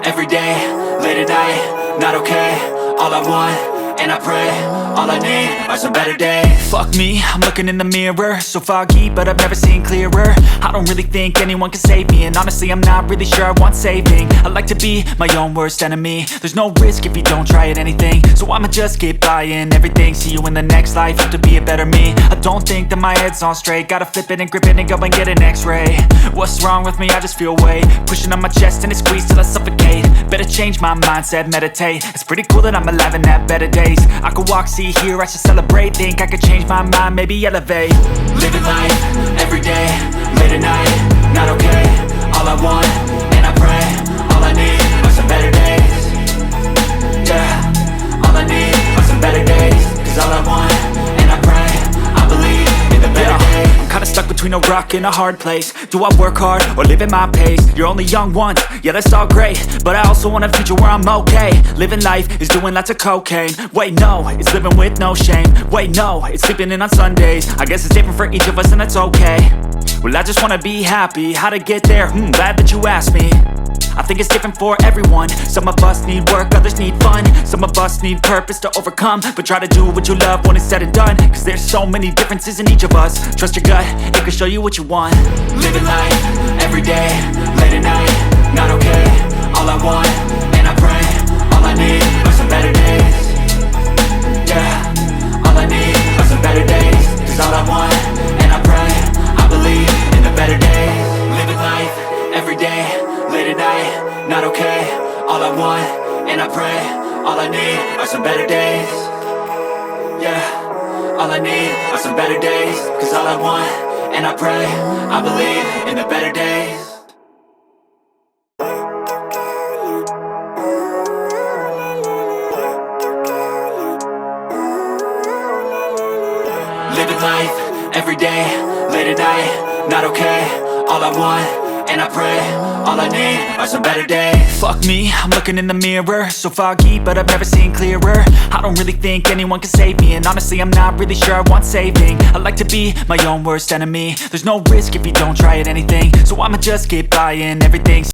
every day, late at night, not okay. All I want, and I pray, all I need are some better days. Fuck me, I'm looking in the mirror, so foggy, but I've never seen clearer. I don't really think anyone can save me, and honestly I'm not really sure I want saving. I like to be my own worst enemy. There's no risk if you don't try at anything, so I'ma just keep buying everything. See you in the next life, hope to be a better me. I don't think that my head's on straight, gotta flip it and grip it and go and get an x-ray. What's wrong with me? I just feel weight pushing on my chest and it squeezes till I suffocate. Better change my mindset, meditate. It's pretty cool that I'm alive and have better days. I could walk, see, hear, I should celebrate. Think I could change my mind, maybe elevate. Living life, every day, late at night, not okay. All I want, and I pray, all I need are some better days. Yeah, all I need are some better days. Cause all I want, and I pray, I believe in the better days. I'm kinda stuck between a rock and a hard place. Do I work hard or live at my pace? You're only young once, yeah that's all great, but I also want a future where I'm okay. Living life is doing lots of cocaine. Wait no, it's living with no shame. Wait no, it's sleeping in on Sundays. I guess it's different for each of us and that's okay. Well I just wanna be happy, how to get there? Glad that you asked me. I think it's different for everyone. Some of us need work, others need fun. Some of us need purpose to overcome. But try to do what you love when it's said and done. Cause there's so many differences in each of us. Trust your gut, it can show you what you want. Living life, every day, late at night, not okay. All I want, and I pray, all I need are some better days. Yeah, all I need are some better days. Cause all I want, and I pray, I believe in the better days. Living life, every day, late at night, not okay. All I want, and I pray, all I need are some better days. Yeah, all I need are some better days. Cause all I want, and I pray, I believe in the better days. Living life, every day, late at night, not okay. All I want, and I pray, all I need are some better days. Fuck me, I'm looking in the mirror, so foggy, but I've never seen clearer. I don't really think anyone can save me, and honestly I'm not really sure I want saving. I like to be my own worst enemy. There's no risk if you don't try at anything, so I'ma just keep buying everything.